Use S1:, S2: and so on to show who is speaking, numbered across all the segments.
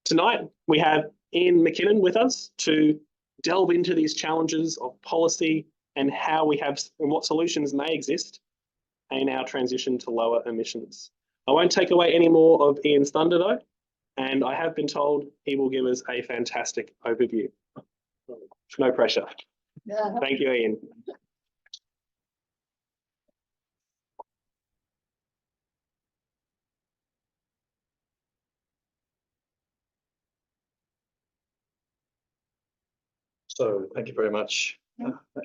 S1: Tonight, we have Ian McKinnon with us to delve into these challenges of policy and how we have and what solutions may exist in our transition to lower emissions. I won't take away any more of Ian's thunder though, and I have been told he will give us a fantastic overview. No pressure.
S2: Yeah.
S1: Thank you, Ian.
S3: So thank you very much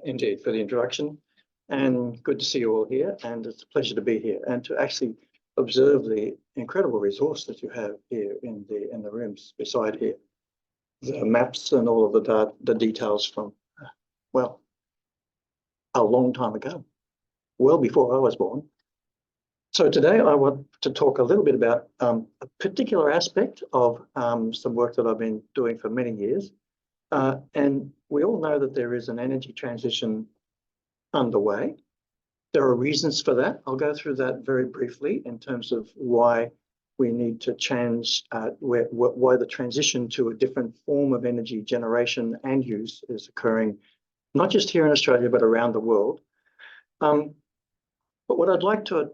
S3: indeed for the introduction, and good to see you all here, and it's a pleasure to be here and to actually observe the incredible resource that you have here in the rooms beside here. The maps and all of the details from, well, a long time ago, well before I was born. So today I want to talk a little bit about a particular aspect of some work that I've been doing for many years. And we all know that there is an energy transition underway. There are reasons for that. I'll go through that very briefly in terms of why we need to change, why the transition to a different form of energy generation and use is occurring, not just here in Australia, but around the world. But what I'd like to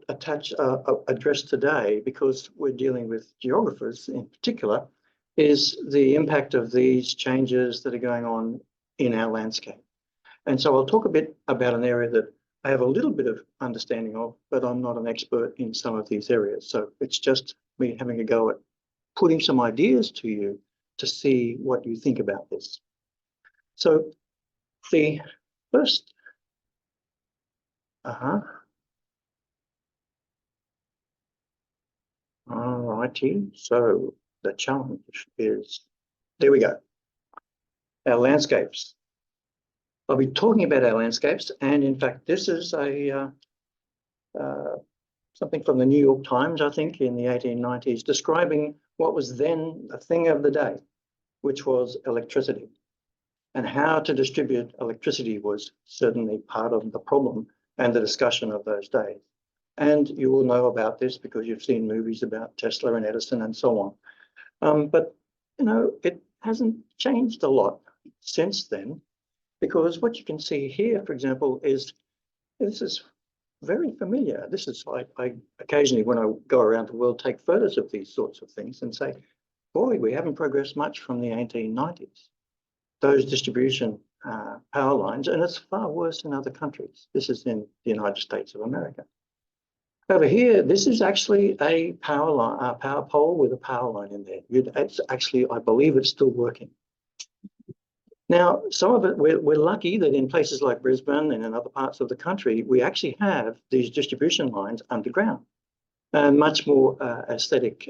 S3: address today, because we're dealing with geographers in particular, is the impact of these changes that are going on in our landscape. And so I'll talk a bit about an area that I have a little bit of understanding of, but I'm not an expert in some of these areas. So it's just me having a go at putting some ideas to you to see what you think about this. So the first, all righty, so the challenge is, there we go, our landscapes. I'll be talking about our landscapes, and in fact, this is a something from the New York Times, I think, in the 1890s, describing what was then a thing of the day, which was electricity. And how to distribute electricity was certainly part of the problem and the discussion of those days. And you will know about this because you've seen movies about Tesla and Edison and so on. But, you know, it hasn't changed a lot since then, because what you can see here, for example, is this is very familiar. This is, I occasionally, when I go around the world, take photos of these sorts of things and say, boy, we haven't progressed much from the 1890s. Those distribution power lines, and it's far worse in other countries. This is in the United States of America. Over here, this is actually a power line, a power pole with a power line in there. It's actually, I believe it's still working. Now, some of it, we're lucky that in places like Brisbane and in other parts of the country, we actually have these distribution lines underground, and much more aesthetic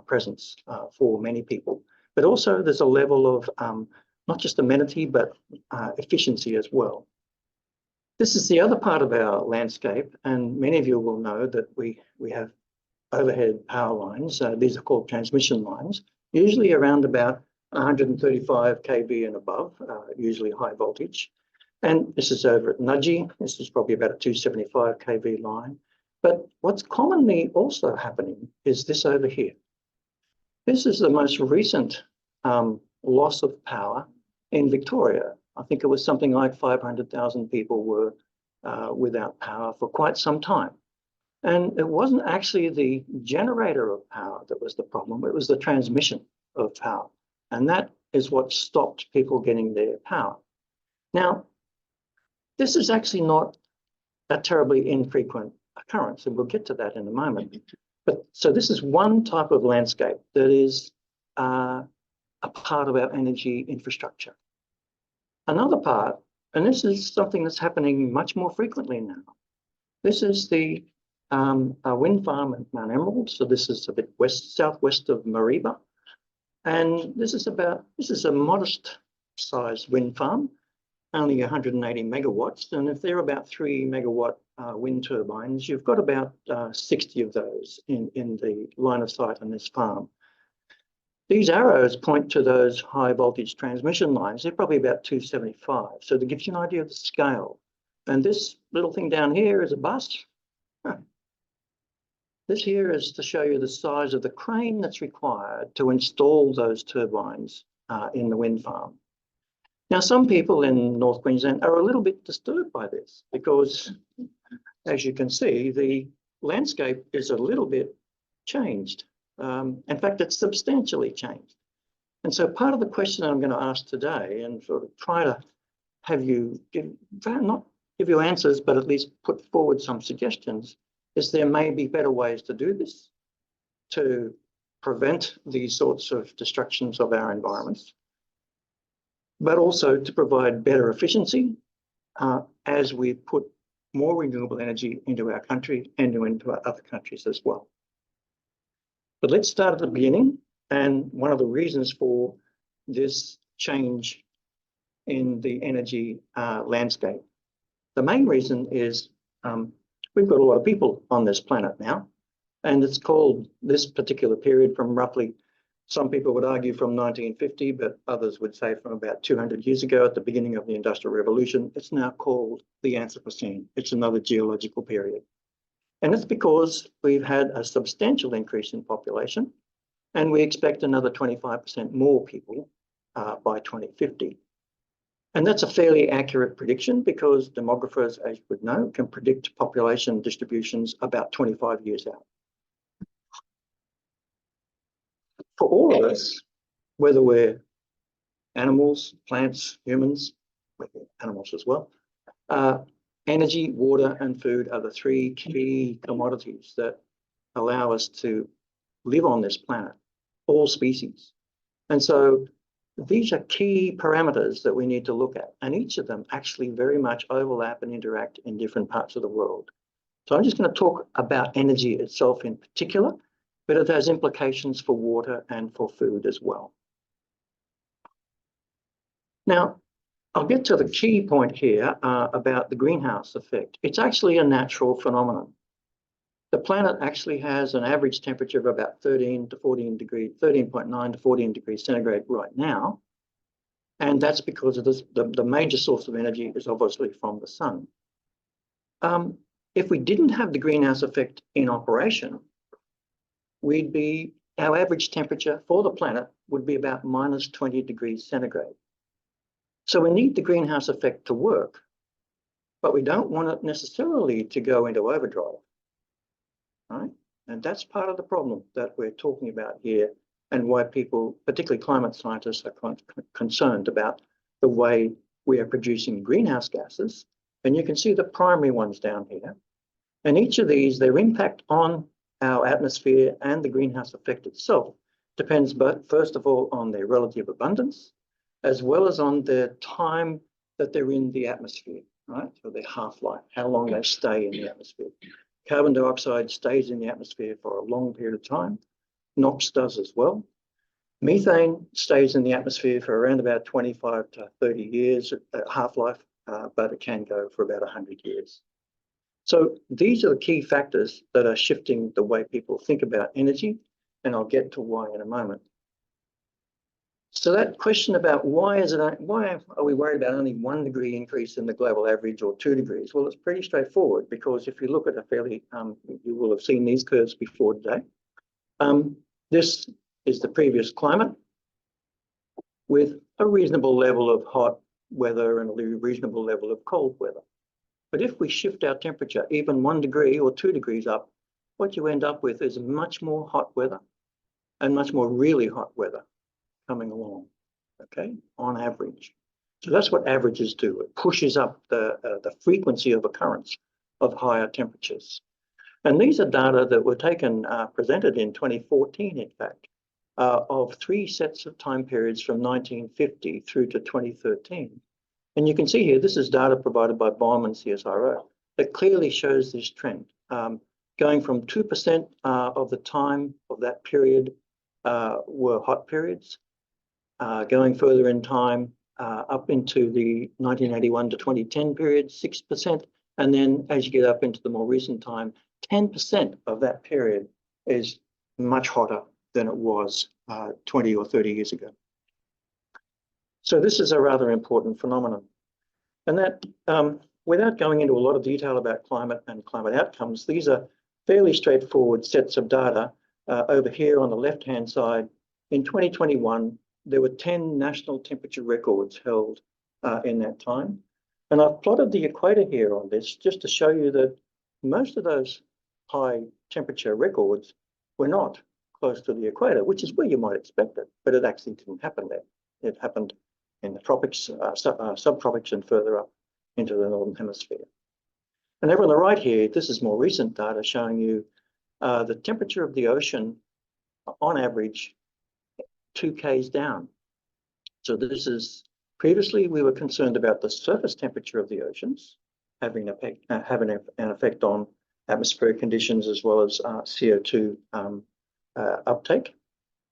S3: presence for many people. But also there's a level of not just amenity, but efficiency as well. This is the other part of our landscape, and many of you will know that we have overhead power lines. These are called transmission lines, usually around about 135 kV and above, usually high voltage. And this is over at Nudgee. This is probably about a 275 kV line. But what's commonly also happening is this over here. This is the most recent loss of power in Victoria. I think it was something like 500,000 people were without power for quite some time. And it wasn't actually the generator of power that was the problem, it was the transmission of power. And that is what stopped people getting their power. Now, this is actually not a terribly infrequent occurrence, and we'll get to that in a moment. But so this is one type of landscape that is a part of our energy infrastructure. Another part, and this is something that's happening much more frequently now. This is the wind farm at Mount Emerald. So this is a bit southwest of Mareeba. And this is a modest sized wind farm, only 180 megawatts. And if they're about 3 megawatt wind turbines, you've got about 60 of those in the line of sight on this farm. These arrows point to those high voltage transmission lines. They're probably about 275. So that gives you an idea of the scale. And this little thing down here is a bus. This here is to show you the size of the crane that's required to install those turbines in the wind farm. Now, some people in North Queensland are a little bit disturbed by this because, as you can see, the landscape is a little bit changed. In fact, it's substantially changed. And so part of the question I'm going to ask today and sort of try to have you not give you answers, but at least put forward some suggestions, is there may be better ways to do this to prevent these sorts of destructions of our environments, but also to provide better efficiency as we put more renewable energy into our country and into our other countries as well. But let's start at the beginning. And one of the reasons for this change in the energy landscape, the main reason is we've got a lot of people on this planet now, and it's called this particular period from roughly, some people would argue from 1950, but others would say from about 200 years ago at the beginning of the Industrial Revolution. It's now called the Anthropocene. It's another geological period. And it's because we've had a substantial increase in population, and we expect another 25% more people by 2050. And that's a fairly accurate prediction because demographers, as you would know, can predict population distributions about 25 years out. For all of us, whether we're animals, plants, humans, animals as well, energy, water, and food are the three key commodities that allow us to live on this planet, all species. And so these are key parameters that we need to look at, and each of them actually very much overlap and interact in different parts of the world. So I'm just going to talk about energy itself in particular, but it has implications for water and for food as well. Now, I'll get to the key point here about the greenhouse effect. It's actually a natural phenomenon. The planet actually has an average temperature of about 13 to 14 degrees, 13.9 to 14 degrees centigrade right now. And that's because of this, the major source of energy is obviously from the sun. If we didn't have the greenhouse effect in operation, our average temperature for the planet would be about minus 20 degrees centigrade. So we need the greenhouse effect to work, but we don't want it necessarily to go into overdrive, right? And that's part of the problem that we're talking about here and why people, particularly climate scientists, are concerned about the way we are producing greenhouse gases. And you can see the primary ones down here. And each of these, their impact on our atmosphere and the greenhouse effect itself depends, but first of all, on their relative abundance, as well as on the time that they're in the atmosphere, right? So their half-life, how long they stay in the atmosphere. Carbon dioxide stays in the atmosphere for a long period of time. NOx does as well. Methane stays in the atmosphere for around about 25 to 30 years half-life, but it can go for about 100 years. So these are the key factors that are shifting the way people think about energy, and I'll get to why in a moment. So that question about why are we worried about only 1 degree increase in the global average or 2 degrees? Well, it's pretty straightforward because if you look at a fairly, you will have seen these curves before today. This is the previous climate with a reasonable level of hot weather and a reasonable level of cold weather. But if we shift our temperature even 1 degree or 2 degrees up, what you end up with is much more hot weather and much more really hot weather coming along, okay, on average. So that's what averages do. It pushes up the frequency of occurrence of higher temperatures. And these are data that were taken, presented in 2014, in fact, of 3 sets of time periods from 1950 through to 2013. And you can see here, this is data provided by BOM and CSIRO that clearly shows this trend. Going from 2% of the time of that period were hot periods, going further in time up into the 1981 to 2010 period, 6%. And then as you get up into the more recent time, 10% of that period is much hotter than it was 20 or 30 years ago. So this is a rather important phenomenon. And that, without going into a lot of detail about climate and climate outcomes, these are fairly straightforward sets of data. Over here on the left-hand side, in 2021, there were 10 national temperature records held in that time. And I've plotted the equator here on this just to show you that most of those high temperature records were not close to the equator, which is where you might expect it, but it actually didn't happen there. It happened in the tropics, subtropics, and further up into the northern hemisphere. And over on the right here, this is more recent data showing you the temperature of the ocean on average 2 Ks down. So this is, previously we were concerned about the surface temperature of the oceans having an effect on atmospheric conditions as well as CO2 uptake.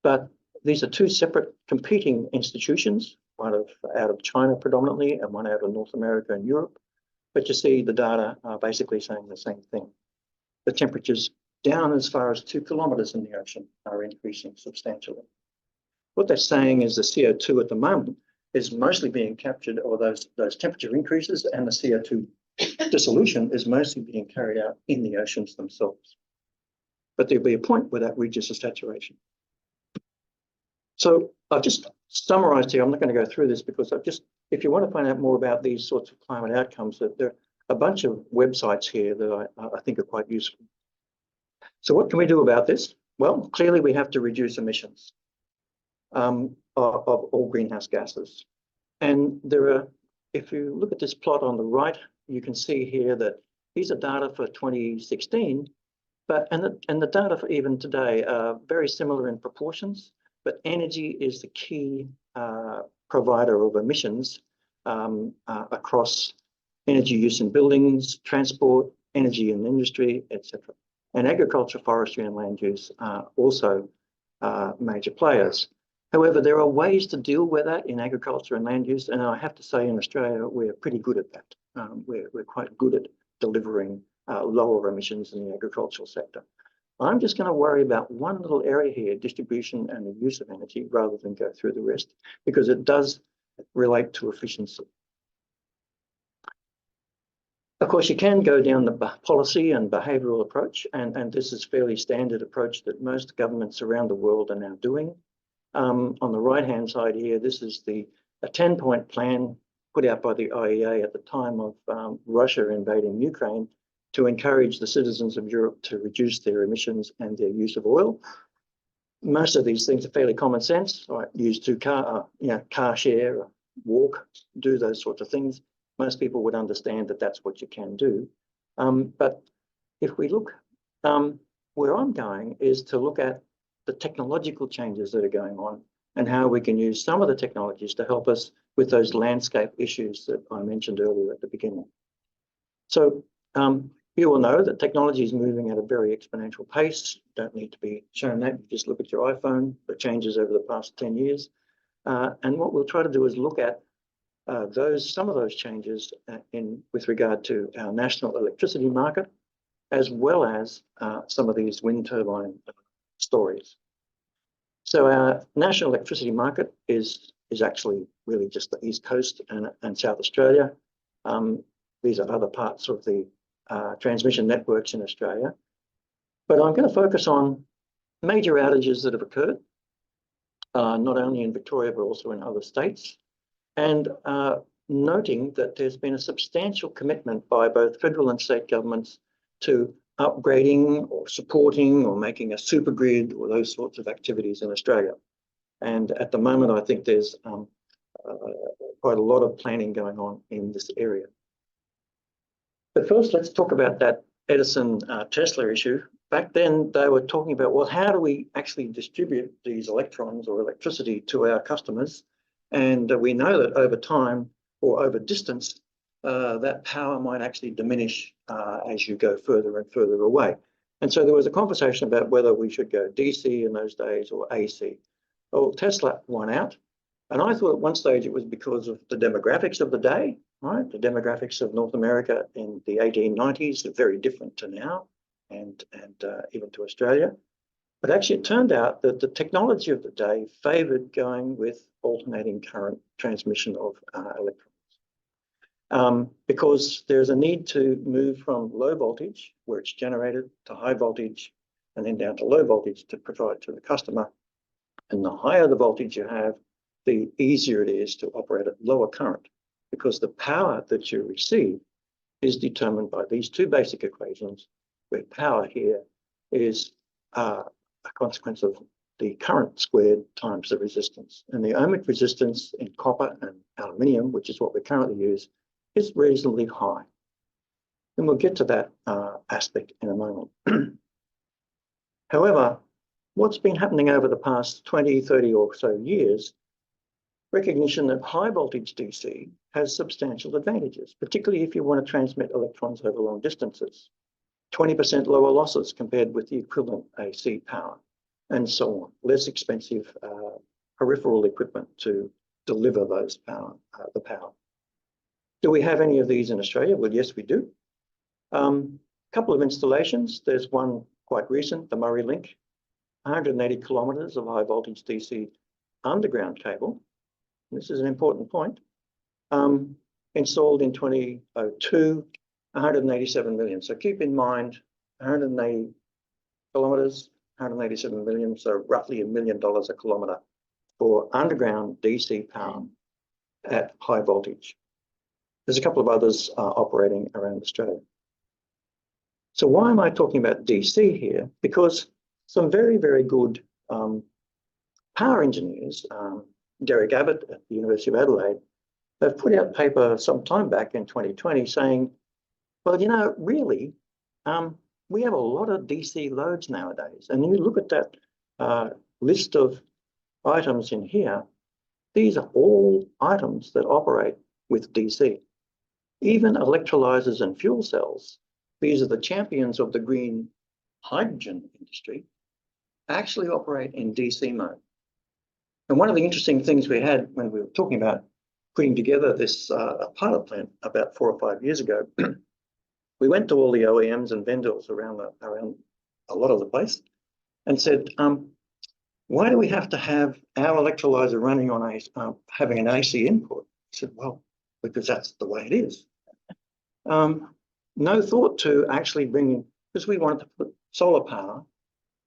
S3: But these are two separate competing institutions, one out of China predominantly and one out of North America and Europe. But you see the data are basically saying the same thing. The temperatures down as far as 2 kilometers in the ocean are increasing substantially. What they're saying is the CO2 at the moment is mostly being captured, or those temperature increases and the CO2 dissolution is mostly being carried out in the oceans themselves. But there'll be a point where that reaches a saturation. So I've just summarized here. I'm not going to go through this because if you want to find out more about these sorts of climate outcomes, there are a bunch of websites here that I think are quite useful. So what can we do about this? Well, clearly we have to reduce emissions of all greenhouse gases. And if you look at this plot on the right, you can see here that these are data for 2016, and the data for even today are very similar in proportions, but energy is the key provider of emissions across energy use in buildings, transport, energy in industry, etc. And agriculture, forestry, and land use are also major players. However, there are ways to deal with that in agriculture and land use, and I have to say in Australia, we're pretty good at that. We're quite good at delivering lower emissions in the agricultural sector. I'm just going to worry about one little area here, distribution and the use of energy, rather than go through the rest, because it does relate to efficiency. Of course, you can go down the policy and behavioural approach, and this is a fairly standard approach that most governments around the world are now doing. On the right-hand side here, this is a 10-point plan put out by the IEA at the time of Russia invading Ukraine to encourage the citizens of Europe to reduce their emissions and their use of oil. Most of these things are fairly common sense, like use car share, walk, do those sorts of things. Most people would understand that that's what you can do. But if we look, where I'm going is to look at the technological changes that are going on and how we can use some of the technologies to help us with those landscape issues that I mentioned earlier at the beginning. So you will know that technology is moving at a very exponential pace. Don't need to be shown that. You just look at your iPhone, the changes over the past 10 years. And what we'll try to do is look at some of those changes with regard to our national electricity market, as well as some of these wind turbine stories. So our national electricity market is actually really just the East Coast and South Australia. These are other parts of the transmission networks in Australia. But I'm going to focus on major outages that have occurred, not only in Victoria, but also in other states. And noting that there's been a substantial commitment by both federal and state governments to upgrading or supporting or making a super grid or those sorts of activities in Australia. And at the moment, I think there's quite a lot of planning going on in this area. But first, let's talk about that Edison-Tesla issue. Back then, they were talking about, well, how do we actually distribute these electrons or electricity to our customers? And we know that over time or over distance, that power might actually diminish as you go further and further away. And so there was a conversation about whether we should go DC in those days or AC. Well, Tesla won out. And I thought at one stage it was because of the demographics of the day, right? The demographics of North America in the 1890s are very different to now and even to Australia. But actually it turned out that the technology of the day favoured going with alternating current transmission of electrons. because there's a need to move from low voltage, where it's generated, to high voltage, and then down to low voltage to provide to the customer. And the higher the voltage you have, the easier it is to operate at lower current, because the power that you receive is determined by these two basic equations, where power here is a consequence of the current squared times the resistance. And the ohmic resistance in copper and aluminium, which is what we currently use, is reasonably high. And we'll get to that aspect in a moment. However, what's been happening over the past 20, 30 or so years, recognition that high voltage DC has substantial advantages, particularly if you want to transmit electrons over long distances. 20% lower losses compared with the equivalent AC power, and so on. Less expensive peripheral equipment to deliver those the power. Do we have any of these in Australia? Well, yes, we do. A couple of installations. There's one quite recent, the Murray Link, 180 kilometres of high voltage DC underground cable. This is an important point. Installed in 2002, 187 million. So keep in mind, 180 kilometres, 187 million, so roughly $1 million a kilometre for underground DC power at high voltage. There's a couple of others operating around Australia. So why am I talking about DC here? Because some very, very good power engineers, Derek Abbott at the University of Adelaide, they've put out a paper some time back in 2020 saying, well, you know, really, we have a lot of DC loads nowadays. And you look at that list of items in here, these are all items that operate with DC. Even electrolyzers and fuel cells, these are the champions of the green hydrogen industry, actually operate in DC mode. And one of the interesting things we had when we were talking about putting together this pilot plant about 4 or 5 years ago, we went to all the OEMs and vendors around a lot of the place and said, why do we have to have our electrolyzer running on having an AC input? I said, well, because that's the way it is. No thought to actually bringing, because we wanted to put solar power,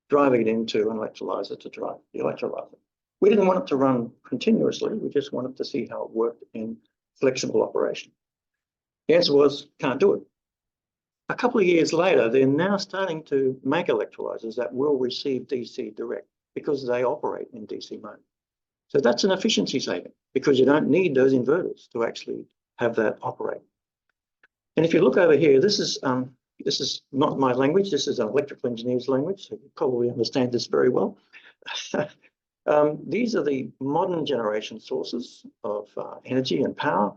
S3: driving it into an electrolyzer to drive the electrolyzer. We didn't want it to run continuously. We just wanted to see how it worked in flexible operation. The answer was, can't do it. A couple of years later, they're now starting to make electrolyzers that will receive DC direct because they operate in DC mode. So that's an efficiency saving because you don't need those inverters to actually have that operate. And if you look over here, this is not my language. This is an electrical engineer's language, so you probably understand this very well. These are the modern generation sources of energy and power.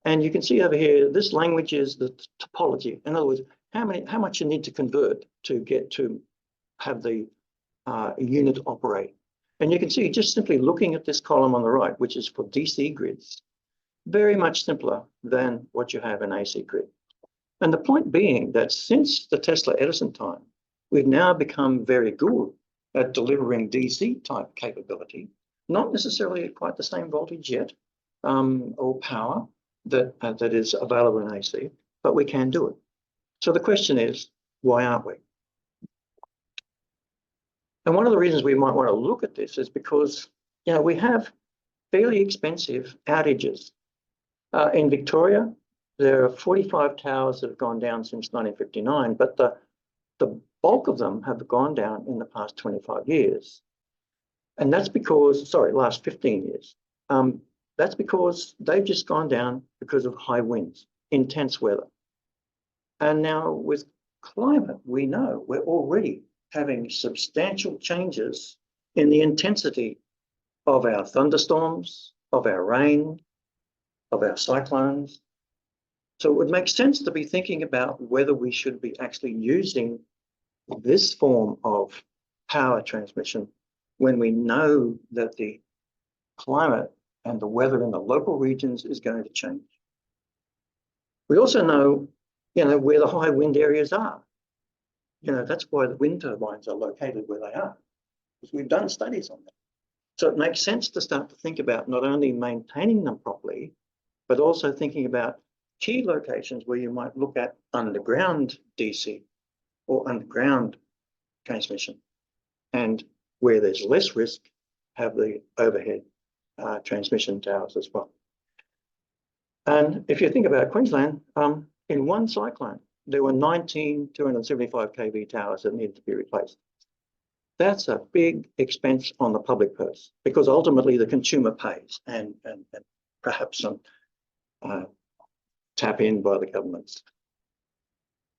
S3: And you can see over here, this language is the topology. In other words, how much you need to convert to get to have the unit operate. And you can see just simply looking at this column on the right, which is for DC grids, very much simpler than what you have in AC grid. And the point being that since the Tesla Edison time, we've now become very good at delivering DC type capability, not necessarily at quite the same voltage yet, or power that is available in AC, but we can do it. So the question is, why aren't we? And one of the reasons we might want to look at this is because, you know, we have fairly expensive outages. In Victoria, there are 45 towers that have gone down since 1959, but the bulk of them have gone down in the past 25 years. And that's because, sorry, last 15 years. That's because they've just gone down because of high winds, intense weather. And now with climate, we know we're already having substantial changes in the intensity of our thunderstorms, of our rain, of our cyclones. So it would make sense to be thinking about whether we should be actually using this form of power transmission when we know that the climate and the weather in the local regions is going to change. We also know, you know, where the high wind areas are. You know, that's why the wind turbines are located where they are, because we've done studies on that. So it makes sense to start to think about not only maintaining them properly, but also thinking about key locations where you might look at underground DC or underground transmission, and where there's less risk, have the overhead transmission towers as well. And if you think about Queensland, in one cyclone, there were 19 275 kV towers that needed to be replaced. That's a big expense on the public purse, because ultimately the consumer pays and perhaps some tap in by the governments.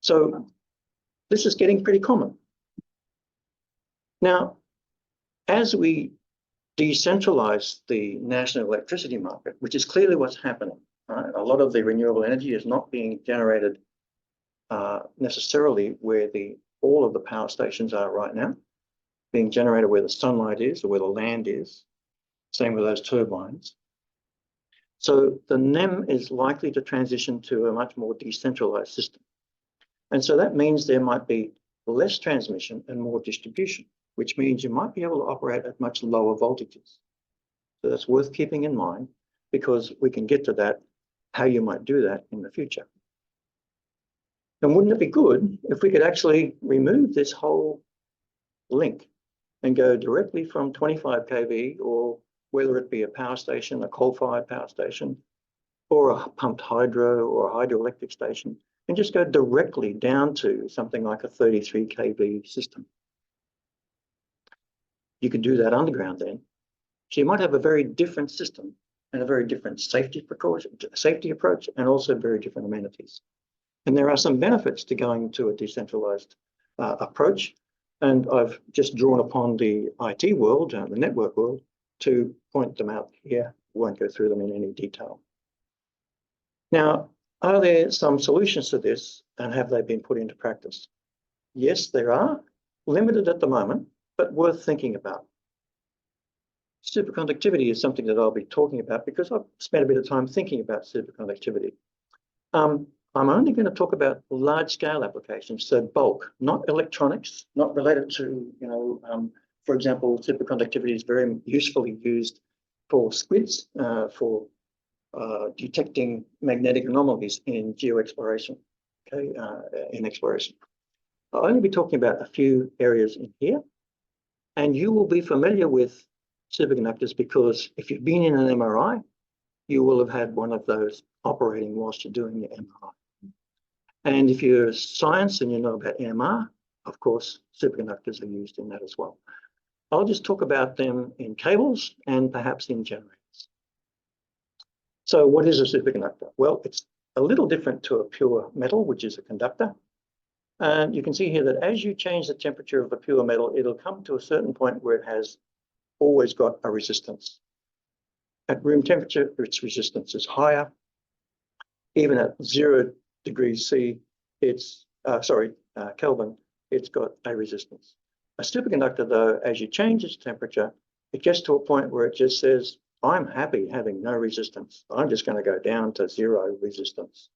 S3: So this is getting pretty common. Now, as we decentralize the national electricity market, which is clearly what's happening, right? A lot of the renewable energy is not being generated necessarily where all of the power stations are right now, being generated where the sunlight is or where the land is. Same with those turbines. So the NEM is likely to transition to a much more decentralized system. And so that means there might be less transmission and more distribution, which means you might be able to operate at much lower voltages. So that's worth keeping in mind, because we can get to that, how you might do that in the future. And wouldn't it be good if we could actually remove this whole link and go directly from 25 kV, or whether it be a power station, a coal-fired power station, or a pumped hydro or a hydroelectric station, and just go directly down to something like a 33 kV system. You could do that underground then. So you might have a very different system and a very different safety approach, and also very different amenities. And there are some benefits to going to a decentralized approach. And I've just drawn upon the IT world, the network world, to point them out here. Won't go through them in any detail. Now, are there some solutions to this, and have they been put into practice? Yes, there are, limited at the moment, but worth thinking about. Superconductivity is something that I'll be talking about because I've spent a bit of time thinking about superconductivity. I'm only going to talk about large-scale applications, so bulk, not electronics, not related to, for example, superconductivity is very usefully used for squids, for detecting magnetic anomalies in geoexploration, okay, in exploration. I'll only be talking about a few areas in here, and you will be familiar with superconductors because if you've been in an MRI, you will have had one of those operating whilst you're doing your MRI. And if you're science and you know about NMR, of course, superconductors are used in that as well. I'll just talk about them in cables and perhaps in generators. So what is a superconductor? Well, it's a little different to a pure metal, which is a conductor. And you can see here that as you change the temperature of a pure metal, it'll come to a certain point where it has always got a resistance. At room temperature, its resistance is higher. Even at 0 degrees C, Kelvin, it's got a resistance. A superconductor, though, as you change its temperature, it gets to a point where it just says, I'm happy having no resistance. I'm just going to go down to 0 resistance.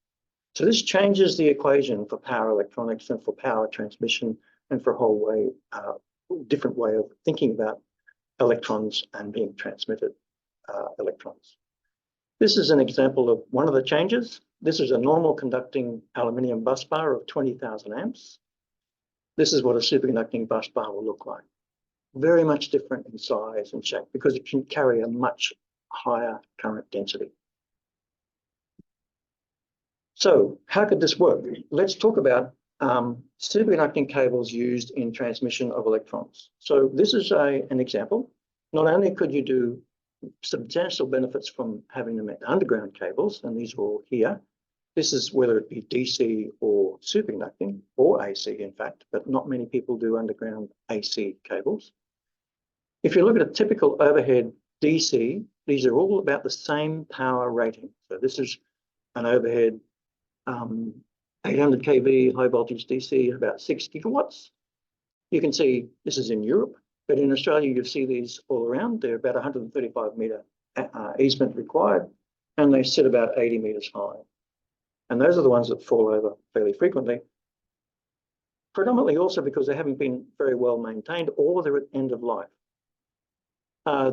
S3: So this changes the equation for power electronics and for power transmission and for a whole way, different way of thinking about electrons and being transmitted electrons. This is an example of one of the changes. This is a normal conducting aluminium bus bar of 20,000 amps. This is what a superconducting bus bar will look like. Very much different in size and shape because it can carry a much higher current density. So how could this work? Let's talk about superconducting cables used in transmission of electrons. So this is an example. Not only could you do substantial benefits from having them at underground cables, and these are all here. This is whether it be DC or superconducting, or AC in fact, but not many people do underground AC cables. If you look at a typical overhead DC, these are all about the same power rating. So this is an overhead 800 kV high voltage DC, about 6 gigawatts. You can see this is in Europe, but in Australia, you see these all around. They're about 135 metre easement required, and they sit about 80 metres high. And those are the ones that fall over fairly frequently, predominantly also because they haven't been very well maintained or they're at end of life.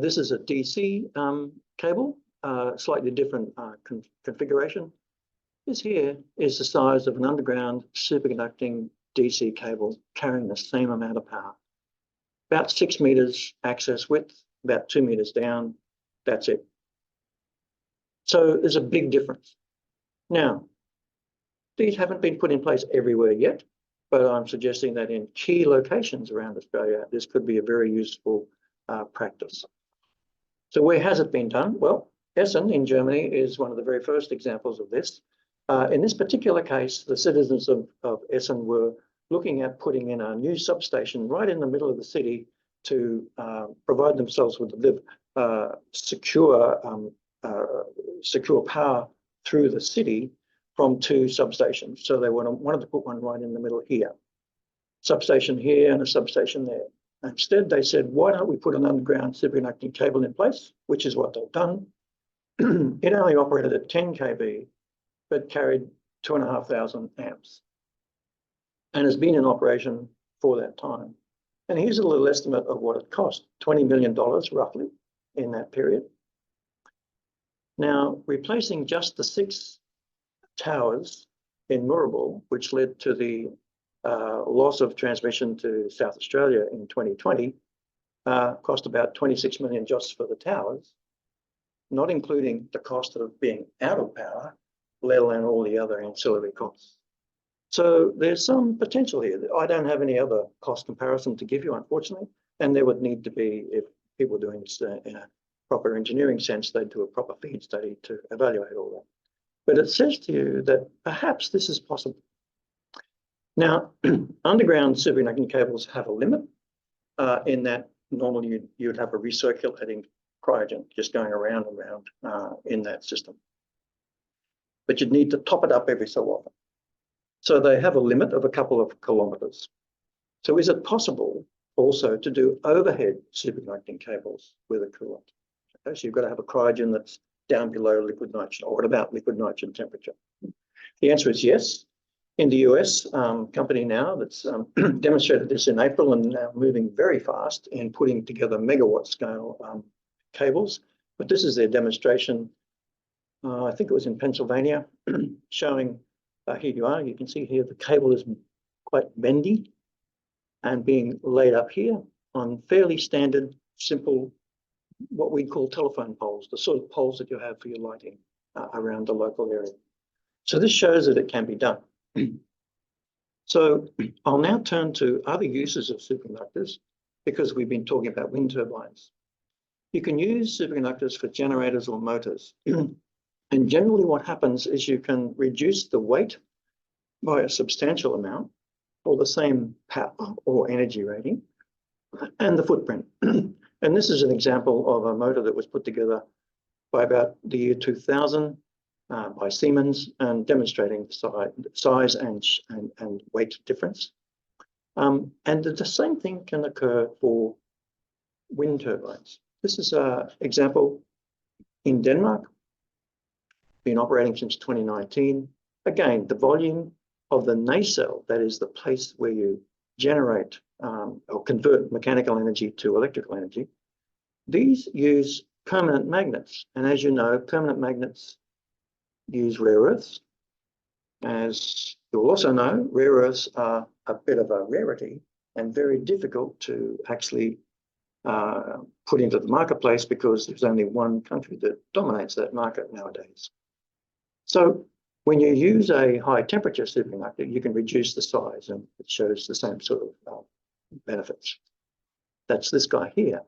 S3: This is a DC cable, slightly different configuration. This here is the size of an underground superconducting DC cable carrying the same amount of power. About 6 meters access width, about 2 meters down, that's it. So there's a big difference. Now, these haven't been put in place everywhere yet, but I'm suggesting that in key locations around Australia, this could be a very useful practice. So where has it been done? Well, Essen in Germany is one of the very first examples of this. In this particular case, the citizens of Essen were looking at putting in a new substation right in the middle of the city to provide themselves with secure power through the city from 2 substations. So they wanted to put one right in the middle here. Substation here and a substation there. Instead, they said, why don't we put an underground superconducting cable in place, which is what they've done. It only operated at 10 kV, but carried 2,500 amps and has been in operation for that time. And here's a little estimate of what it cost, $20 million roughly in that period. Now, replacing just the 6 towers in Moorabool, which led to the loss of transmission to South Australia in 2020, cost about 26 million just for the towers, not including the cost of being out of power, let alone all the other ancillary costs. So there's some potential here. I don't have any other cost comparison to give you, unfortunately, and there would need to be, if people are doing this in a proper engineering sense, they'd do a proper feed study to evaluate all that. But it says to you that perhaps this is possible. Now, underground superconducting cables have a limit in that normally you'd have a recirculating cryogen just going around and around in that system. But you'd need to top it up every so often. So they have a limit of a couple of kilometers. So is it possible also to do overhead superconducting cables with a coolant? Okay, so you've got to have a cryogen that's down below liquid nitrogen, or at about liquid nitrogen temperature. The answer is yes. In the US, company now that's demonstrated this in April and now moving very fast in putting together megawatt scale cables. But this is their demonstration. I think it was in Pennsylvania, showing, here you are, you can see here the cable is quite bendy and being laid up here on fairly standard, simple, what we call telephone poles, the sort of poles that you have for your lighting around the local area. So this shows that it can be done. So I'll now turn to other uses of superconductors because we've been talking about wind turbines. You can use superconductors for generators or motors. And generally what happens is you can reduce the weight by a substantial amount or the same power or energy rating and the footprint. And this is an example of a motor that was put together by about the year 2000 by Siemens and demonstrating the size and weight difference. And the same thing can occur for wind turbines. This is an example in Denmark, been operating since 2019. Again, the volume of the nacelle, that is the place where you generate or convert mechanical energy to electrical energy, these use permanent magnets. And as you know, permanent magnets use rare earths. As you'll also know, rare earths are a bit of a rarity and very difficult to actually put into the marketplace because there's only one country that dominates that market nowadays. So when you use a high temperature superconductor, you can reduce the size and it shows the same sort of benefits. That's this guy here.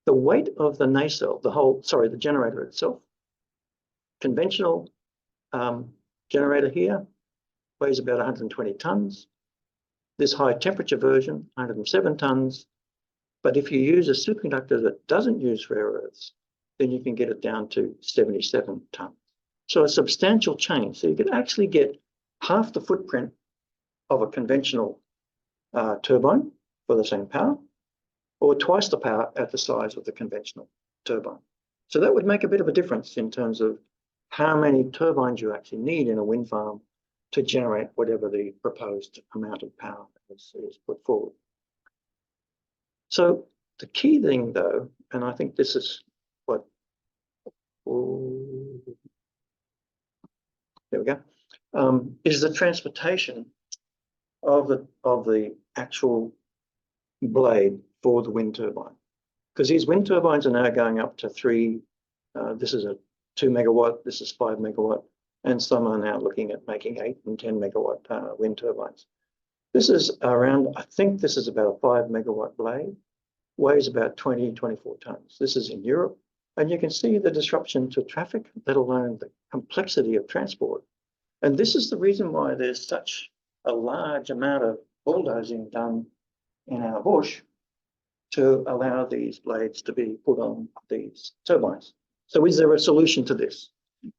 S3: The weight of the nacelle, the generator itself, conventional generator here weighs about 120 tons. This high temperature version, 107 tons. But if you use a superconductor that doesn't use rare earths, then you can get it down to 77 tons. So a substantial change. So you could actually get half the footprint of a conventional turbine for the same power, or twice the power at the size of the conventional turbine. So that would make a bit of a difference in terms of how many turbines you actually need in a wind farm to generate whatever the proposed amount of power is put forward. So the key thing though, and I think this is what, there we go. is the transportation of the actual blade for the wind turbine. Because these wind turbines are now going up to this is a 2 megawatt, this is 5 megawatt, and some are now looking at making 8 and 10 megawatt wind turbines. This is around, I think this is about a 5 megawatt blade, weighs about 24 tons. This is in Europe, and you can see the disruption to traffic, let alone the complexity of transport. And this is the reason why there's such a large amount of bulldozing done in our bush to allow these blades to be put on these turbines. So is there a solution to this?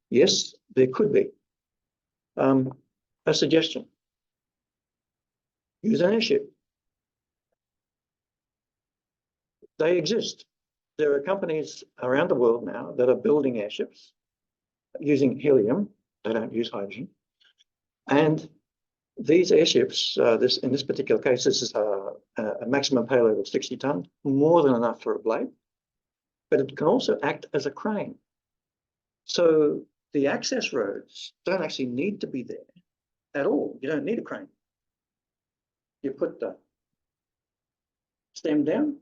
S3: Yes, there could be. A suggestion: use an airship. They exist. There are companies around the world now that are building airships using helium. They don't use hydrogen. And these airships, in this particular case, this is a maximum payload of 60 tons, more than enough for a blade, but it can also act as a crane. So the access roads don't actually need to be there at all. You don't need a crane. You put the stem down,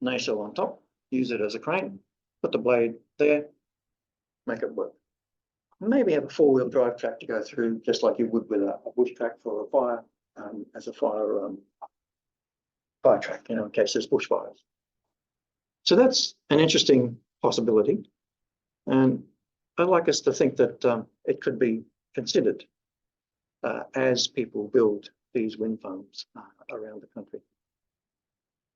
S3: nacelle on top, use it as a crane, put the blade there, make it work. Maybe have a 4-wheel drive track to go through, just like you would with a bush track for a fire, as a fire track, in case there's bushfires. So that's an interesting possibility. And I'd like us to think that it could be considered as people build these wind farms around the country.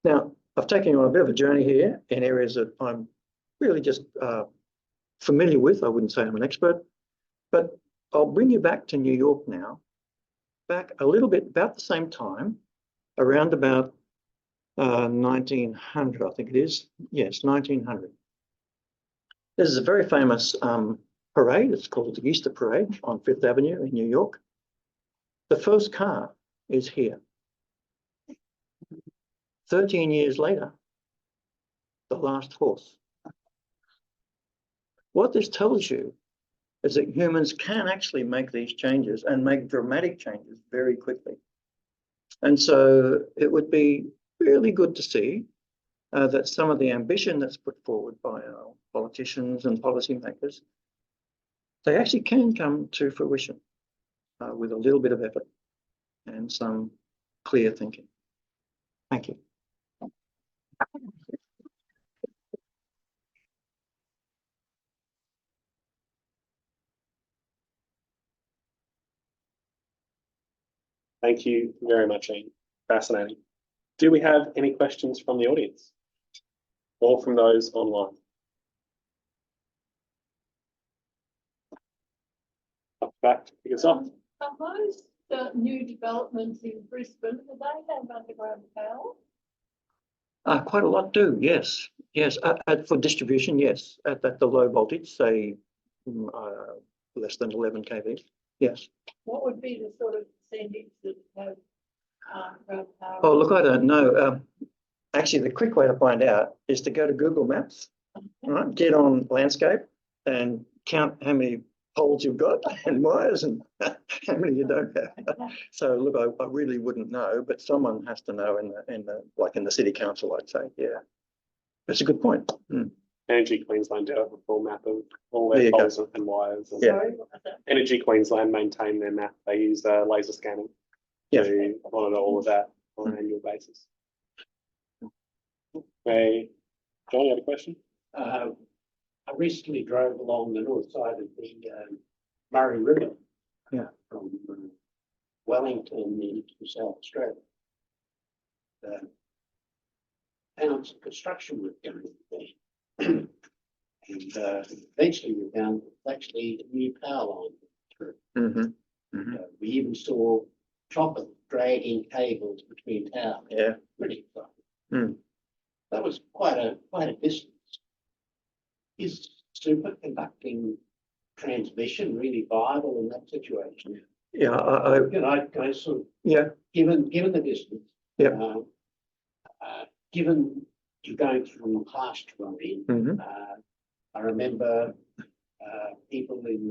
S3: Now, I've taken you on a bit of a journey here in areas that I'm really just familiar with. I wouldn't say I'm an expert, but I'll bring you back to New York now, back a little bit about the same time, around about 1900, I think it is. Yes, 1900. This is a very famous parade. It's called the Easter Parade on Fifth Avenue in New York. The first car is here. 13 years later, the last horse. What this tells you is that humans can actually make these changes and make dramatic changes very quickly. And so it would be really good to see that some of the ambition that's put forward by our politicians and policymakers, they actually can come to fruition with a little bit of effort and some clear thinking. Thank you.
S1: Thank you very much, Ian. Fascinating. Do we have any questions from the audience or from those online? Up back to kick us off.
S2: Are those new developments in Brisbane, do they have underground power?
S3: Quite a lot do, yes. Yes, for distribution, yes. At the low voltage, say less than 11 kV, yes.
S2: What would be the sort of percentage that have underground power?
S3: Oh, look, I don't know. Actually, the quick way to find out is to go to Google Maps, right? Get on landscape and count how many poles you've got and wires and how many you don't have. So look, I really wouldn't know, but someone has to know in the city council, I'd say. Yeah, that's a good point.
S1: Energy Queensland do have a full map of all their poles and wires. And
S3: Yeah.
S1: Energy Queensland maintain their map. They use laser scanning to monitor all of that on an annual basis. Hey, John, you had a question?
S4: I recently drove along the north side of the Murray River, from Wellington into South Australia. Found some construction work going there, and eventually we found actually a new power line through. We even saw choppers dragging cables between towers.
S3: Yeah,
S4: Pretty exciting. That was quite a distance. Is superconducting transmission really viable in that situation?
S3: yeah.
S4: I sort of, given the distance, given you're going from harsh terrain, I remember people in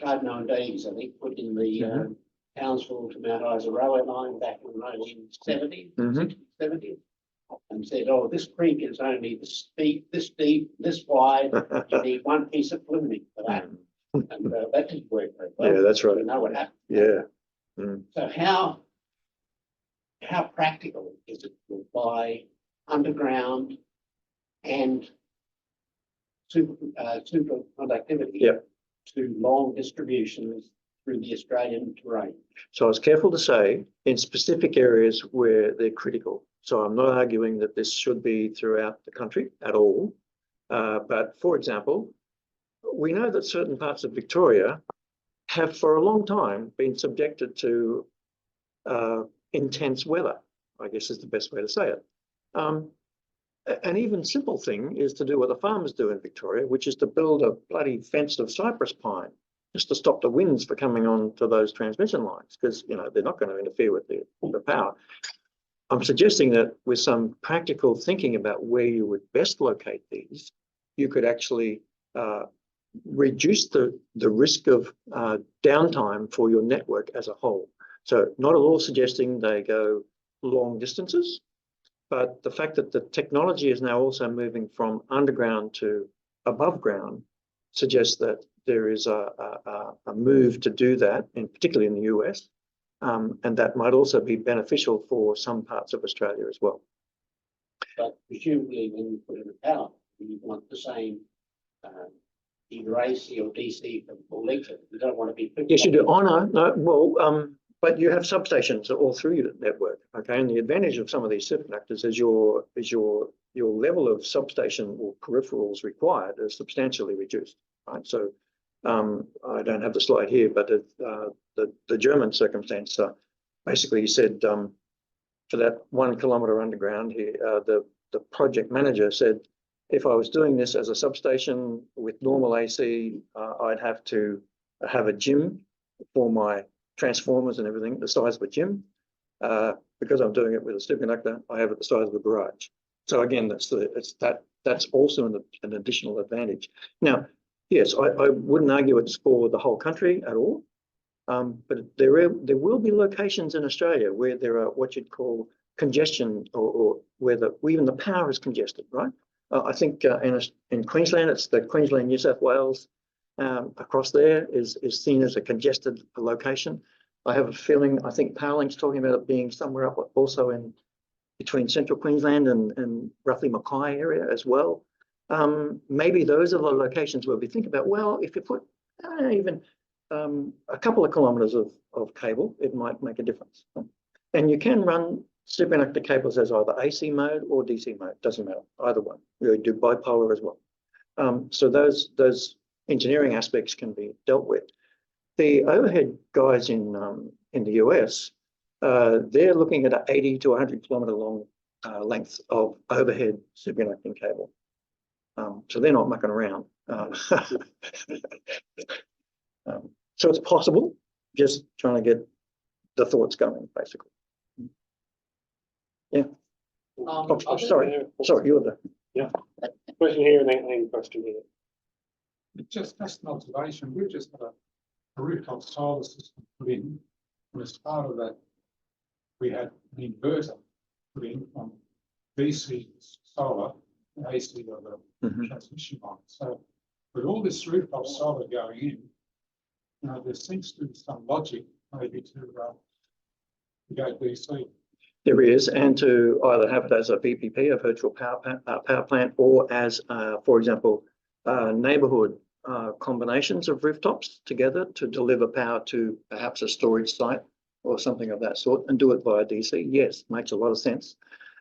S4: Cardinal and Davies, I think, put in the Townsville to Mount Isa railway line back in the 1970s, 60s, 70s, and said, "Oh, this creek is only this deep, this wide. You need one piece of fluting for that." And that didn't work very well.
S3: Yeah, that's right.
S4: You know what happened.
S3: Yeah.
S4: So how practical is it to apply underground and superconductivity to long distributions through the Australian terrain?
S3: So I was careful to say in specific areas where they're critical. So I'm not arguing that this should be throughout the country at all. But for example, we know that certain parts of Victoria have for a long time been subjected to intense weather, I guess is the best way to say it. An even simple thing is to do what the farmers do in Victoria, which is to build a bloody fence of cypress pine just to stop the winds for coming on to those transmission lines, because they're not going to interfere with the power. I'm suggesting that with some practical thinking about where you would best locate these, you could actually reduce the risk of downtime for your network as a whole. So not at all suggesting they go long distances, but the fact that the technology is now also moving from underground to above ground suggests that there is a move to do that, particularly in the US, and that might also be beneficial for some parts of Australia as well.
S4: But presumably when you put in a power, you want the same either AC or DC for electric. You don't want to be...
S3: Yes, you do. Oh, no, well, but you have substations all through your network, okay? And the advantage of some of these superconductors is your level of substation or peripherals required is substantially reduced, right? So I don't have the slide here, but the German circumstance basically said for that 1 kilometre underground here, the project manager said, if I was doing this as a substation with normal AC, I'd have to have a gym for my transformers and everything, the size of a gym. Because I'm doing it with a superconductor, I have it the size of a garage. So again, that's also an additional advantage. Now, yes, I wouldn't argue it's for the whole country at all, but there will be locations in Australia where there are what you'd call congestion, or where even the power is congested, right? I think in Queensland, it's the Queensland, New South Wales across there is seen as a congested location. I have a feeling, I think Powerlink's talking about it being somewhere up also in between central Queensland and roughly Mackay area as well. Maybe those are the locations where we think about, well, if you put even a couple of kilometres of cable, it might make a difference. And you can run superconductor cables as either AC mode or DC mode, doesn't matter, either one. We do bipolar as well. So those engineering aspects can be dealt with. The overhead guys in the US, they're looking at an 80 to 100 kilometre long length of overhead superconducting cable. So they're not mucking around. So it's possible, just trying to get the thoughts going, basically. Yeah. Sorry, you're the...
S1: Yeah. Question here and then question here.
S5: Just an observation. We've just had a rooftop solar system put in, and as part of that, we had an inverter put in from DC solar and AC of the transmission line. So with all this rooftop solar going in, there seems to be some logic maybe to go DC.
S3: There is, and to either have it as a VPP, a virtual power plant, or as, for example, neighbourhood combinations of rooftops together to deliver power to perhaps a storage site or something of that sort, and do it via DC. Yes, makes a lot of sense.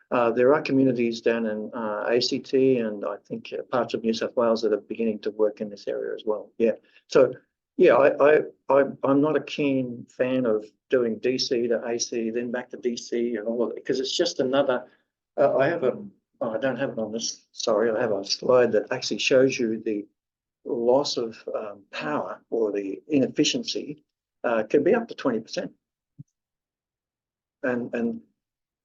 S3: There are communities down in ACT and I think parts of New South Wales that are beginning to work in this area as well. Yeah, so yeah, I'm not a keen fan of doing DC to AC, then back to DC and all of it, because it's just another. I don't have it on this. Sorry, I have a slide that actually shows you the loss of power or the inefficiency could be up to 20%. And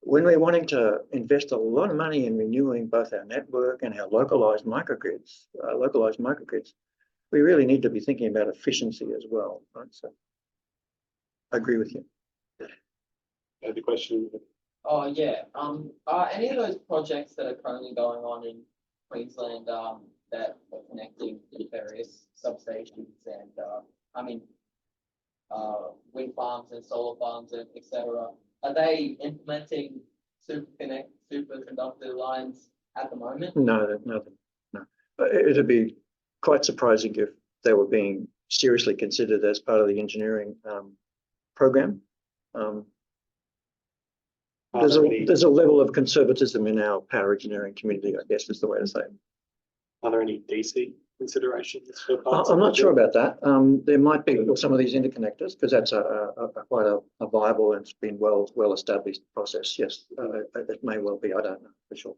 S3: when we're wanting to invest a lot of money in renewing both our network and our localized microgrids, we really need to be thinking about efficiency as well, right? So I agree with you.
S1: The question.
S6: Oh, yeah, are any of those projects that are currently going on in Queensland, that are connecting the various substations and, wind farms and solar farms and et cetera, are they implementing superconductor lines at the moment?
S3: No. It'd be quite surprising if they were being seriously considered as part of the engineering program. There's a level of conservatism in our power engineering community, I guess is the way to say it.
S1: Are there any DC considerations for parts?
S3: I'm not sure about that. There might be some of these interconnectors because that's quite a viable and it's been well established process. Yes, it may well be. I don't know for sure.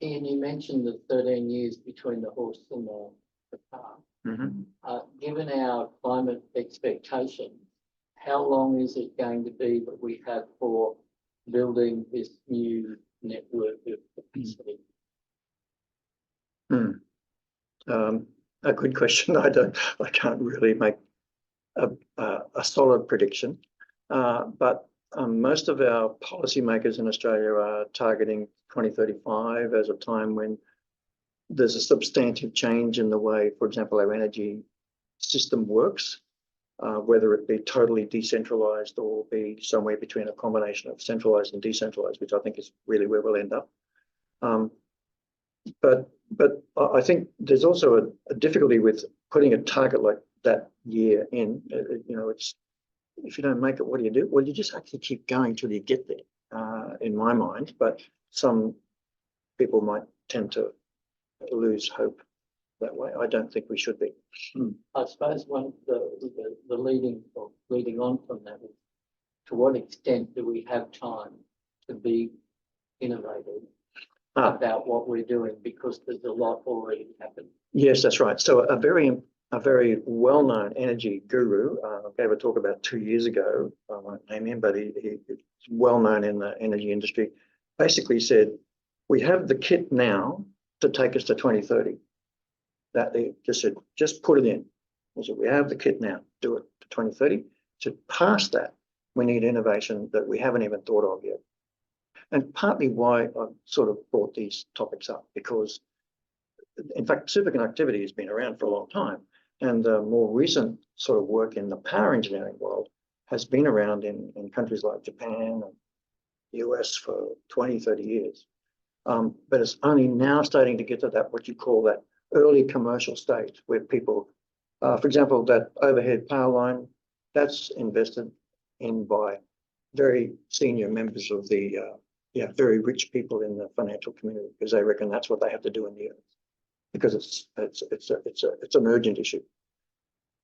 S4: Ian, you mentioned the 13 years between the horse and the car. Given our climate expectations, how long is it going to be that we have for building this new network of capacity?
S3: A good question. I can't really make a solid prediction, but most of our policymakers in Australia are targeting 2035 as a time when there's a substantive change in the way, for example, our energy system works, whether it be totally decentralized or be somewhere between a combination of centralized and decentralized, which I think is really where we'll end up. But I think there's also a difficulty with putting a target like that year in. It's, if you don't make it, what do you do? Well, you just actually keep going till you get there, in my mind. But some people might tend to lose hope that way. I don't think we should be.
S4: I suppose one of the leading on from that is, to what extent do we have time to be innovative about what we're doing, because there's a lot already happened.
S3: Yes, that's right. So a very well-known energy guru gave a talk about 2 years ago. I won't name him, but he's well known in the energy industry. Basically said, we have the kit now to take us to 2030. That they just said, just put it in. He said, we have the kit now, do it to 2030. To pass that, we need innovation that we haven't even thought of yet. And partly why I sort of brought these topics up, because in fact, superconductivity has been around for a long time. And the more recent sort of work in the power engineering world has been around in countries like Japan and the US for 20, 30 years. But it's only now starting to get to that, what you call that early commercial stage, where people, for example, that overhead power line, that's invested in by very senior members of the very rich people in the financial community, because they reckon that's what they have to do in the earth, because it's an urgent issue.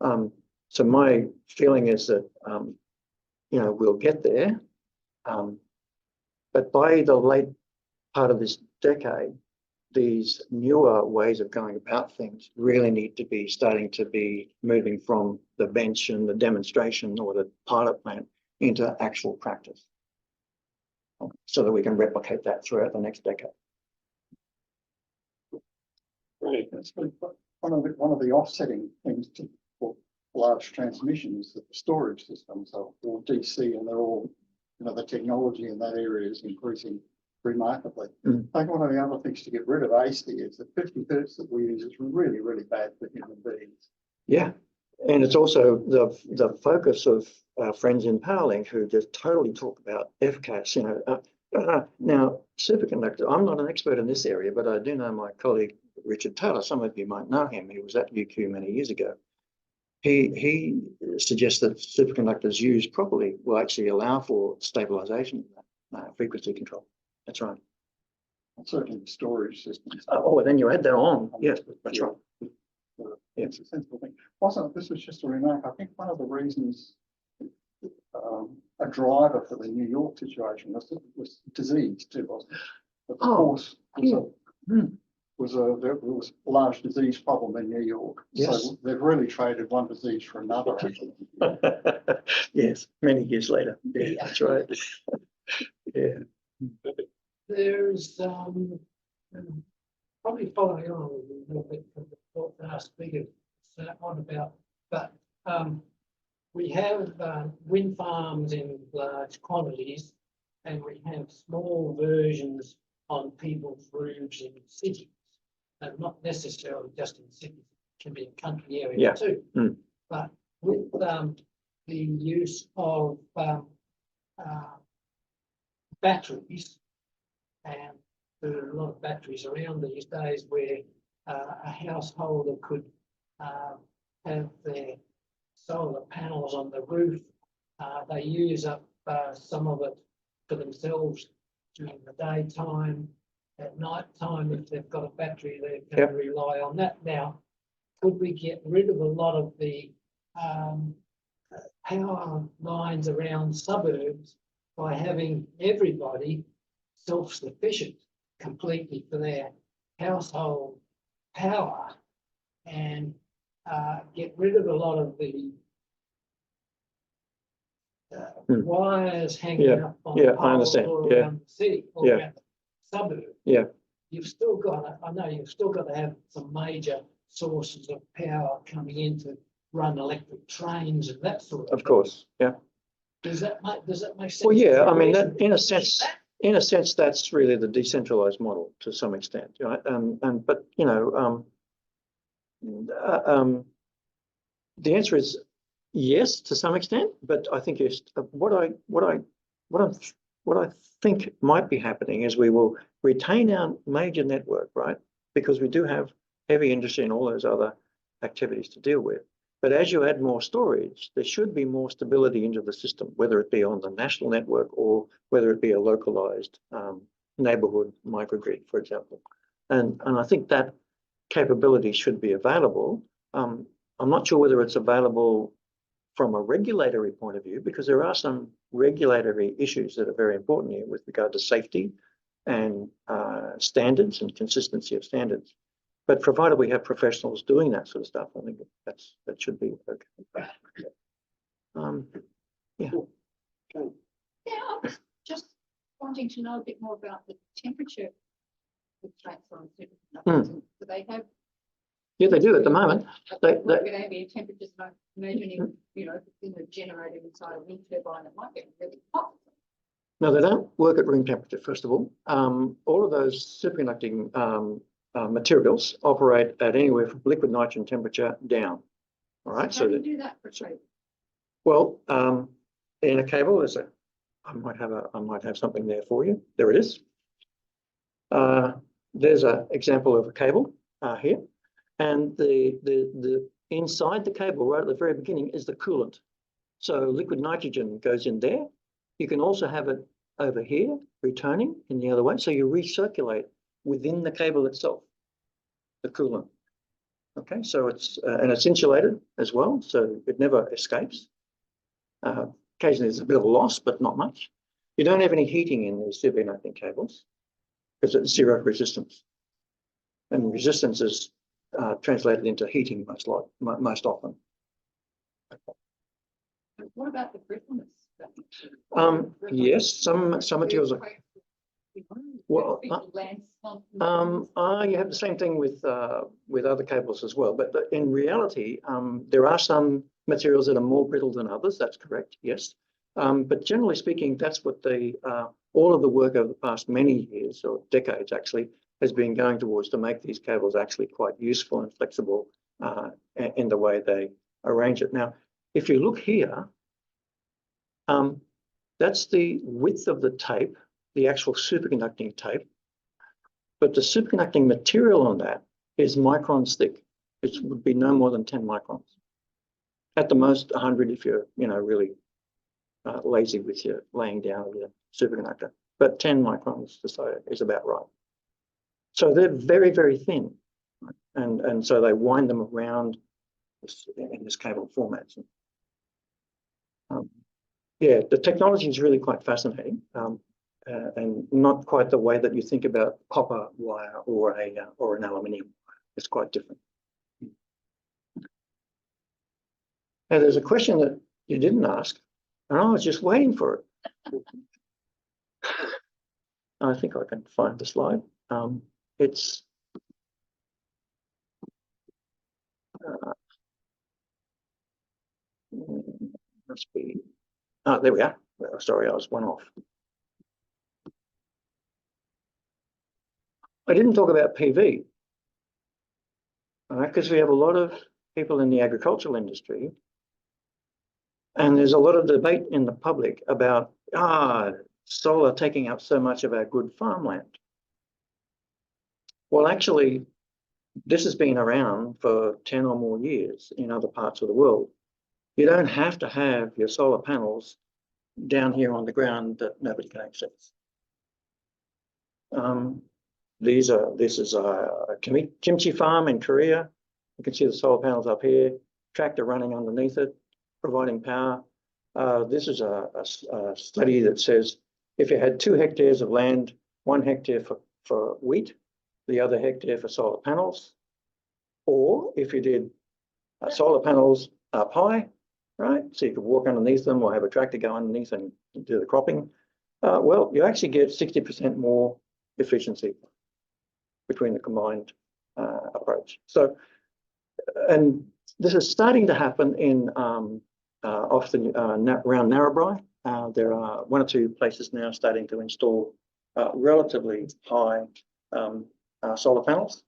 S3: So my feeling is that we'll get there, but by the late part of this decade, these newer ways of going about things really need to be starting to be moving from the bench and the demonstration or the pilot plant into actual practice, so that we can replicate that throughout the next decade.
S1: Right.
S5: That's one of the offsetting things for large transmission is that the storage systems are all DC, and they're all, the technology in that area is increasing remarkably. I think one of the other things to get rid of AC is that 50 hertz that we use is really, really bad for human beings.
S3: Yeah, and it's also the focus of our friends in PowerLink who just totally talk about FCAS. Now, superconductor, I'm not an expert in this area, but I do know my colleague Richard Taylor. Some of you might know him. He was at UQ many years ago. He suggests that superconductors used properly will actually allow for stabilization of frequency control. That's right.
S5: And certainly the storage systems.
S3: Oh, then you add that on. Yes, that's right.
S5: It's a sensible thing. Also, this was just a remark. I think one of the reasons a driver for the New York situation was disease too, wasn't it? But of course, there was a large disease problem in New York.
S3: Yes.
S5: So they've really traded one disease for another.
S3: Yes, many years later. Yeah, that's right. Yeah.
S4: There's
S7: probably following on a little bit from what the last speaker said on about, but we have wind farms in large quantities, and we have small versions on people's roofs in cities, and not necessarily just in cities, it can be in country areas
S3: Yeah.
S7: too.
S3: Mm.
S7: But with the use of batteries, and there are a lot of batteries around these days where a householder could have their solar panels on the roof. They use up some of it for themselves during the daytime. At night time, if they've got a battery, they can
S3: Yep.
S7: rely on that. Now, could we get rid of a lot of the power lines around suburbs by having everybody self-sufficient completely for their household power, and get rid of a lot of the wires hanging
S3: Yeah,
S7: up on
S3: yeah, I
S7: poles
S3: understand,
S7: all
S3: yeah.
S7: around the city, all
S3: Yeah.
S7: around the suburb.
S3: Yeah.
S7: You've still got, I know you've still got to have some major sources of power coming in to run electric trains and that sort of
S3: Of
S7: thing.
S3: course, yeah.
S7: Does that make sense?
S3: Well, yeah,
S7: Is there
S3: I mean,
S7: reason
S3: that, in a
S7: to
S3: sense,
S7: that?
S3: that's really the decentralized model to some extent, right? But you know, the answer is yes to some extent. But I think yes, what I think might be happening is we will retain our major network, right? Because we do have heavy industry and all those other activities to deal with. But as you add more storage, there should be more stability into the system, whether it be on the national network or whether it be a localized neighborhood microgrid, for example. And I think that capability should be available. I'm not sure whether it's available from a regulatory point of view, because there are some regulatory issues that are very important here with regard to safety and standards and consistency of standards. But provided we have professionals doing that sort of stuff, I think that should be okay. Yeah.
S2: Yeah, I was just wanting to know a bit more about the temperature constraints on superconductors. Do they have?
S3: Yeah, they do at the moment.
S2: What ambient temperatures? Imagining, you know, in a generator inside a wind turbine, it might get really hot.
S3: No, they don't work at room temperature, first of all. All of those superconducting materials operate at anywhere from liquid nitrogen temperature down. All right.
S2: So how do you do that for trade?
S3: Well, in a cable, I might have something there for you. There it is. There's an example of a cable here, and the inside the cable, right at the very beginning, is the coolant. So liquid nitrogen goes in there. You can also have it over here, returning in the other way. So you recirculate within the cable itself, the coolant. Okay, so it's and it's insulated as well, so it never escapes. Occasionally there's a bit of a loss, but not much. You don't have any heating in these superconducting cables because it's zero resistance, and resistance is translated into heating most often.
S2: What about the brittleness?
S3: Yes, some materials are. Well, you have the same thing with other cables as well, but in reality, there are some materials that are more brittle than others. That's correct, yes. But generally speaking, that's what all of the work over the past many years or decades actually has been going towards, to make these cables actually quite useful and flexible in the way they arrange it. Now, if you look here, that's the width of the tape, the actual superconducting tape, but the superconducting material on that is microns thick. It would be no more than 10 microns. At the most 100 if you're, really lazy with your laying down of your superconductor, but 10 microns is about right. So they're very, very thin, right? And so they wind them around in this cable format. Yeah, the technology is really quite fascinating, and not quite the way that you think about copper wire or an aluminium wire. It's quite different. Now, there's a question that you didn't ask, and I was just waiting for it. I think I can find the slide. It's Must be, oh, there we are. Oh, sorry, I was one off. I didn't talk about PV, because we have a lot of people in the agricultural industry, and there's a lot of debate in the public about solar taking up so much of our good farmland. Well, actually, this has been around for 10 or more years in other parts of the world. You don't have to have your solar panels down here on the ground that nobody can access. This is a kimchi farm in Korea. You can see the solar panels up here, tractor running underneath it, providing power. This is a study that says if you had 2 hectares of land, 1 hectare for wheat, the other hectare for solar panels, or if you did solar panels up high, right? So you could walk underneath them or have a tractor go underneath and do the cropping. Well, you actually get 60% more efficiency between the combined approach. So, and this is starting to happen in often around Narrabri. There are 1 or 2 places now starting to install relatively high solar panels,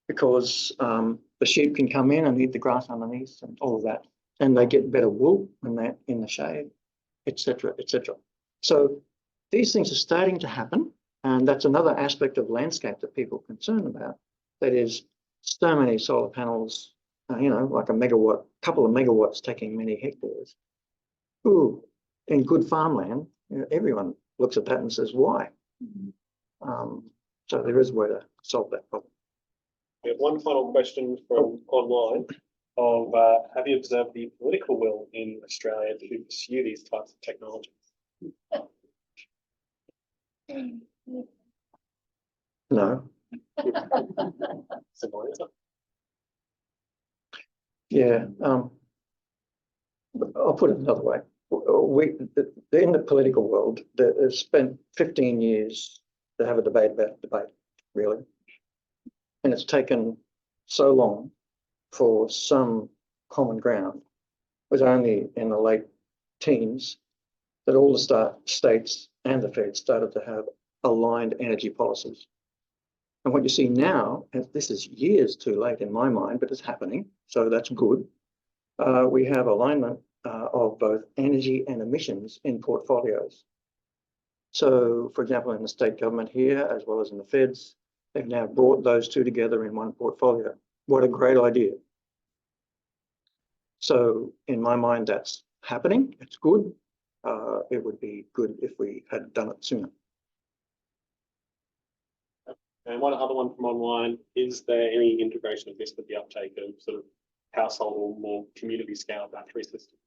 S3: because the sheep can come in and eat the grass underneath and all of that, and they get better wool when they're in the shade, etc., etc. So these things are starting to happen, and that's another aspect of landscape that people are concerned about. That is, so many solar panels, you know, like a megawatt, couple of megawatts taking many hectares. Ooh, in good farmland, you know, everyone looks at that and says, why? So there is a way to solve that problem.
S1: We have one final question from online of have you observed the political will in Australia to pursue these types of technologies?
S3: No.
S1: Simple answer.
S3: Yeah. I'll put it another way. In the political world, they've spent 15 years to have a debate about debate, really. And it's taken so long for some common ground. It was only in the late teens that all the states and the Fed started to have aligned energy policies. And what you see now, and this is years too late in my mind, but it's happening, so that's good. We have alignment of both energy and emissions in portfolios. So, for example, in the state government here, as well as in the Feds, they've now brought those 2 together in one portfolio. What a great idea. So, in my mind, that's happening. It's good. It would be good if we had done it sooner.
S1: And one other one from online, is there any integration of this with the uptake of sort of household or more community scale battery systems?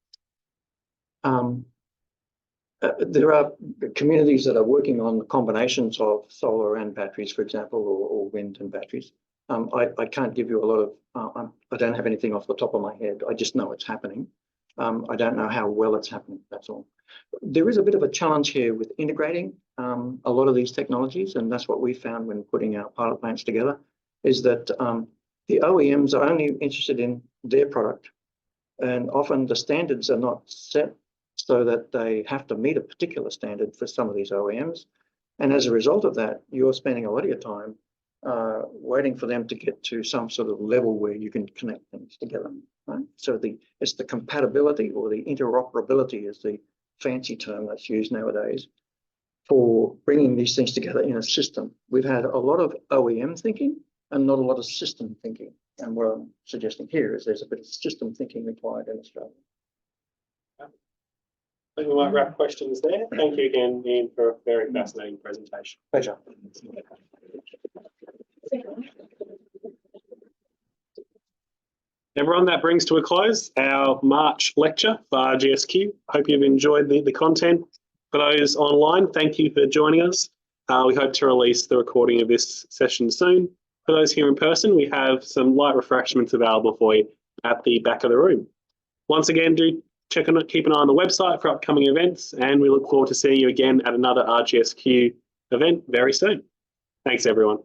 S3: There are communities that are working on combinations of solar and batteries, for example, or wind and batteries. I can't give you a lot of, I don't have anything off the top of my head. I just know it's happening. I don't know how well it's happening, that's all. There is a bit of a challenge here with integrating a lot of these technologies, and that's what we found when putting our pilot plants together, is that the OEMs are only interested in their product, and often the standards are not set so that they have to meet a particular standard for some of these OEMs. And as a result of that, you're spending a lot of your time waiting for them to get to some sort of level where you can connect things together, right? So it's the compatibility, or the interoperability is the fancy term that's used nowadays, for bringing these things together in a system. We've had a lot of OEM thinking and not a lot of system thinking. And what I'm suggesting here is there's a bit of system thinking required in Australia.
S1: I think we might wrap questions there. Thank you again, Ian, for a very fascinating presentation.
S3: Pleasure.
S1: Everyone, that brings to a close our March lecture for RGSQ. Hope you've enjoyed the content. For those online, thank you for joining us. We hope to release the recording of this session soon. For those here in person, we have some light refreshments available for you at the back of the room. Once again, do keep an eye on the website for upcoming events, and we look forward to seeing you again at another RGSQ event very soon. Thanks, everyone.